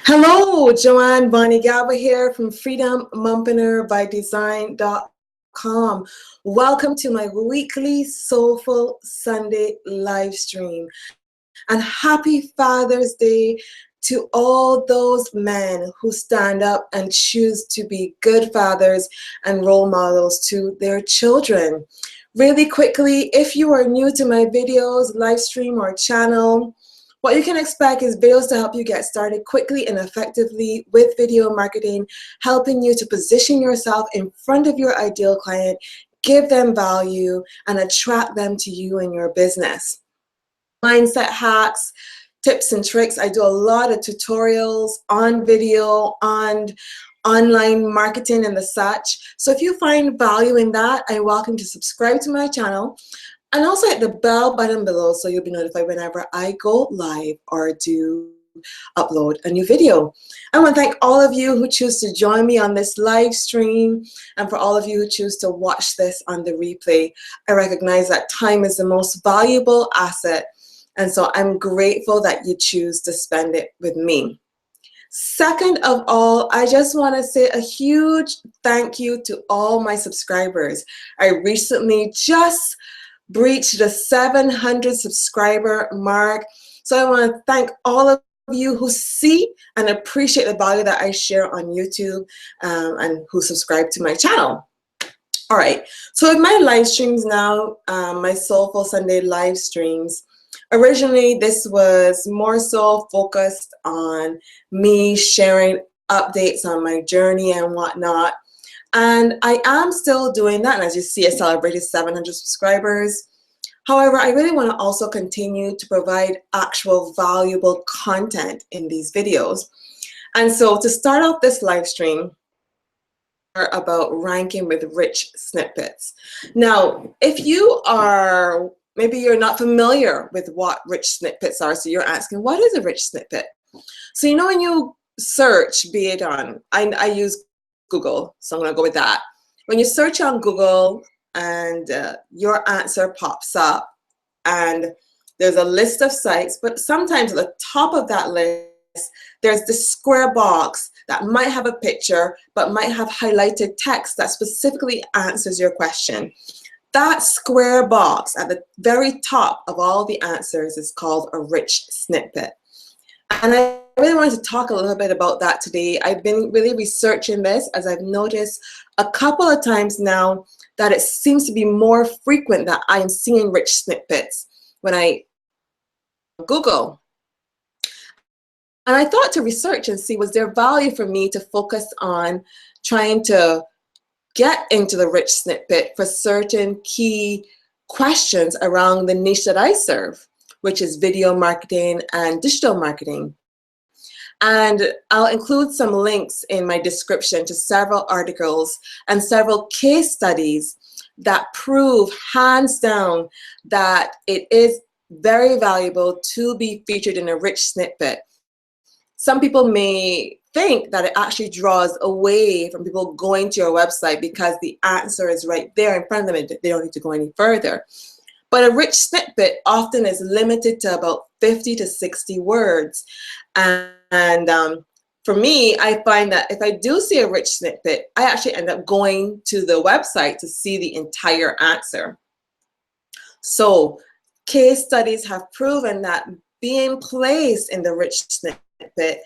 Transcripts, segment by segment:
Hello, Joanne Bonnie Gaba here from freedommompreneur-by-design.com. Welcome to my weekly Soulful Sunday Livestream. And happy Father's Day to all those men who stand up and choose to be good fathers and role models to their children. Really quickly, if you are new to my videos, live stream, or channel, what you can expect is videos to help you get started quickly and effectively with video marketing, helping you to position yourself in front of your ideal client, give them value, and attract them to you and your business. Mindset hacks, tips and tricks. I do a lot of tutorials on video, on online marketing and the such. So if you find value in that, I welcome to subscribe to my channel. And also hit the bell button below so you'll be notified whenever I go live or do upload a new video. I want to thank all of you who choose to join me on this live stream, and for all of you who choose to watch this on the replay. I recognize that time is the most valuable asset, and so I'm grateful that you choose to spend it with me. Second of all, I just want to say a huge thank you to all my subscribers. I recently just breached the 700 subscriber mark. So I want to thank all of you who see and appreciate the value that I share on YouTube and who subscribe to my channel. All right, so with my live streams now, my Soulful Sunday live streams, originally this was more so focused on me sharing updates on my journey and whatnot. And I am still doing that, and as you see, I celebrated 700 subscribers. However, I really want to also continue to provide actual valuable content in these videos. And so to start off this live stream, about ranking with rich snippets. Now, if you are, maybe you're not familiar with what rich snippets are, so you're asking, what is a rich snippet? So you know when you search, be it on, I use Google, so I'm going to go with that. When you search on Google and your answer pops up and there's a list of sites, but sometimes at the top of that list, there's this square box that might have a picture but might have highlighted text that specifically answers your question. That square box at the very top of all the answers is called a rich snippet. And I really wanted to talk a little bit about that today. I've been really researching this, as I've noticed a couple of times now that it seems to be more frequent that I'm seeing rich snippets when I Google. And I thought to research and see, was there value for me to focus on trying to get into the rich snippet for certain key questions around the niche that I serve, which is video marketing and digital marketing. And I'll include some links in my description to several articles and several case studies that prove hands down that it is very valuable to be featured in a rich snippet. Some people may think that it actually draws away from people going to your website because the answer is right there in front of them and they don't need to go any further. But a rich snippet often is limited to about 50 to 60 words. And for me, I find that if I do see a rich snippet, I actually end up going to the website to see the entire answer. So case studies have proven that being placed in the rich snippet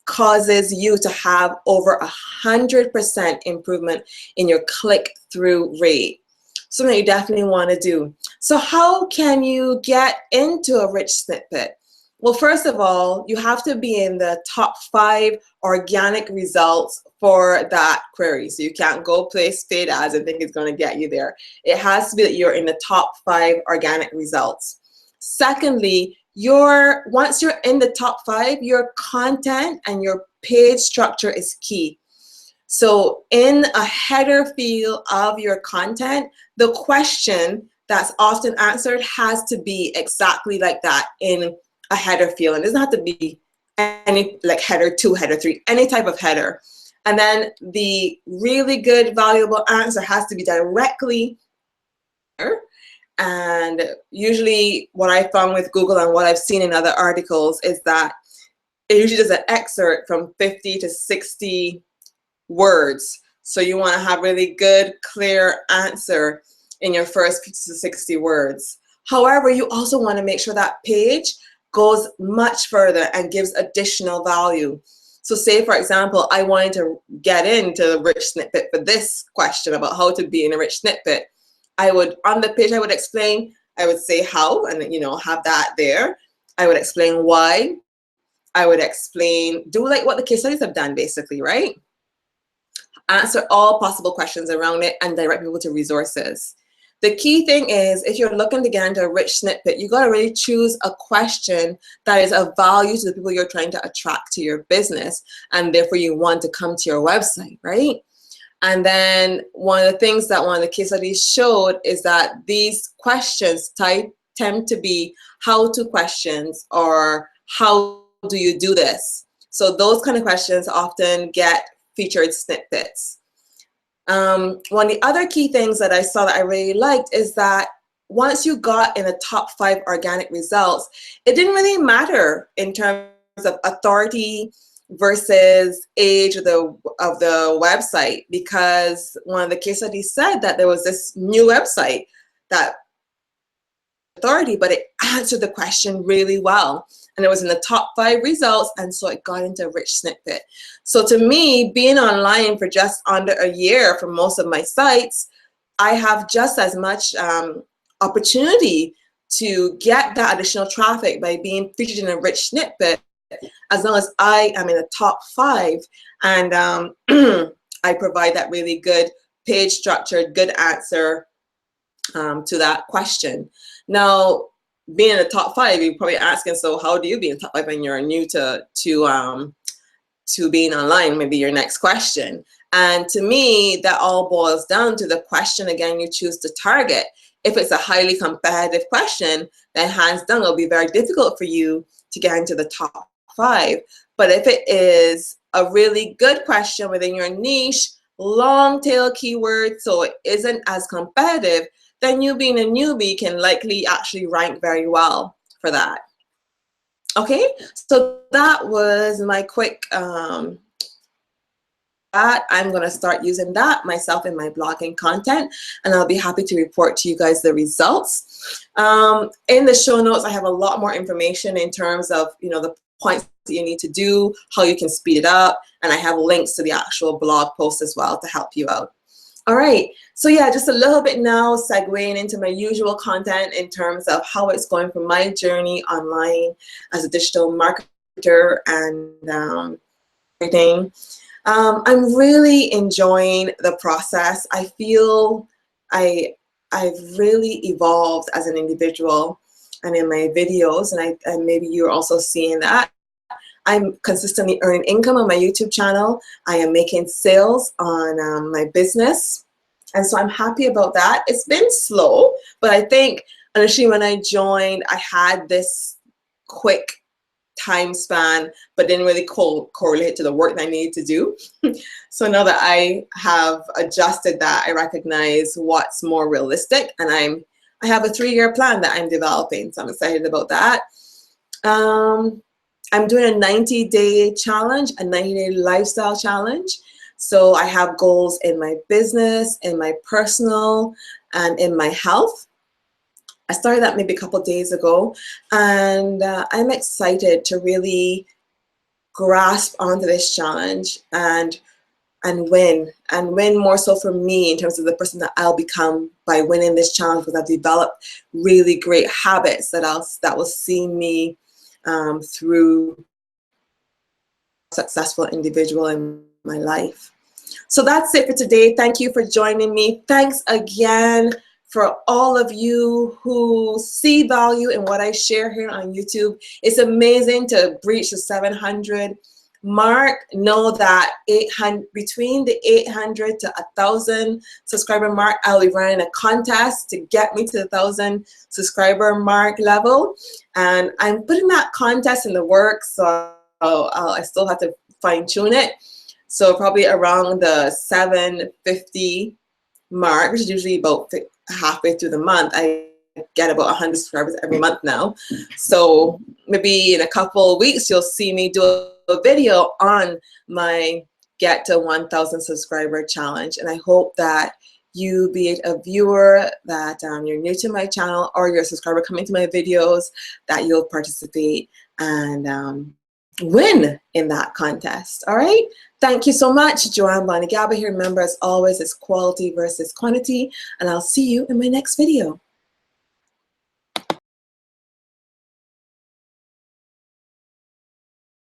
causes you to have over 100% improvement in your click-through rate. Something you definitely want to do. So how can you get into a rich snippet? Well, first of all, you have to be in the top 5 organic results for that query. So you can't go place paid ads and think it's going to get you there. It has to be that you're in the top 5 organic results. Secondly, once you're in the top 5, your content and your page structure is key. So in a header field of your content, the question that's often answered has to be exactly like that in a header field. And it doesn't have to be any like header 2, header 3, any type of header. And then the really good, valuable answer has to be directly there. And usually what I found with Google and what I've seen in other articles is that it usually does an excerpt from 50 to 60 words. So you want to have really good, clear answer in your first 50 to 60 words. However, you also want to make sure that page goes much further and gives additional value. So say, for example, I wanted to get into the rich snippet for this question about how to be in a rich snippet. I would, on the page, I would explain, I would say how, and have that there. I would explain why. I would explain, do like what the case studies have done, basically, right? Answer all possible questions around it and direct people to resources. The key thing is, if you're looking to get into a rich snippet, you got to really choose a question that is of value to the people you're trying to attract to your business, and therefore you want to come to your website, right? And then one of the things that one of the case studies showed is that these questions tend to be how-to questions, or how do you do this? So those kind of questions often get featured snippets. One of the other key things that I saw that I really liked is that once you got in the top 5 organic results, it didn't really matter in terms of authority versus age of the website, because one of the case studies said that there was this new website that authority, but it answered the question really well. And it was in the top 5 results, and so it got into a rich snippet. So to me, being online for just under a year for most of my sites, I have just as much opportunity to get that additional traffic by being featured in a rich snippet, as long as I am in the top 5 and I provide that really good page structured, good answer to that question. Now, being in the top 5, you're probably asking, so how do you be in the top 5 when you're new to being online? Maybe your next question. And to me, that all boils down to the question again you choose to target. If it's a highly competitive question, then hands down it'll be very difficult for you to get into the top 5. But if it is a really good question within your niche, long tail keyword, so it isn't as competitive, then you being a newbie can likely actually rank very well for that. Okay, so that was my quick that I'm going to start using that myself in my blogging content, and I'll be happy to report to you guys the results. In the show notes, I have a lot more information in terms of the points that you need to do, how you can speed it up, and I have links to the actual blog post as well to help you out. All right, so yeah, just a little bit now segueing into my usual content in terms of how it's going for my journey online as a digital marketer and everything. I'm really enjoying the process. I feel I've really evolved as an individual and in my videos, and maybe you're also seeing that. I'm consistently earning income on my YouTube channel. I am making sales on my business. And so I'm happy about that. It's been slow, but I think initially when I joined, I had this quick time span, but didn't really correlate to the work that I needed to do. So now that I have adjusted that, I recognize what's more realistic, and I have a 3-year plan that I'm developing. So I'm excited about that. I'm doing a 90-day challenge, a 90-day lifestyle challenge. So I have goals in my business, in my personal, and in my health. I started that maybe a couple days ago, and I'm excited to really grasp onto this challenge and win more so for me in terms of the person that I'll become by winning this challenge, because I've developed really great habits that will see me through a successful individual in my life. So that's it for today. Thank you for joining me. Thanks again for all of you who see value in what I share here on YouTube. It's amazing to breach the 700 mark. Know that between the 800 to 1,000 subscriber mark, I'll be running a contest to get me to the 1,000 subscriber mark level. And I'm putting that contest in the works, so I still have to fine tune it. So probably around the 750 mark, which is usually about halfway through the month, I get about 100 subscribers every month now. So maybe in a couple of weeks, you'll see me do a video on my Get to 1,000 subscriber challenge. And I hope that you, be it a viewer, that you're new to my channel, or you're a subscriber coming to my videos, that you'll participate and win in that contest. All right. Thank you so much. Joanne Bonnie Gaba here. Remember, as always, it's quality versus quantity. And I'll see you in my next video.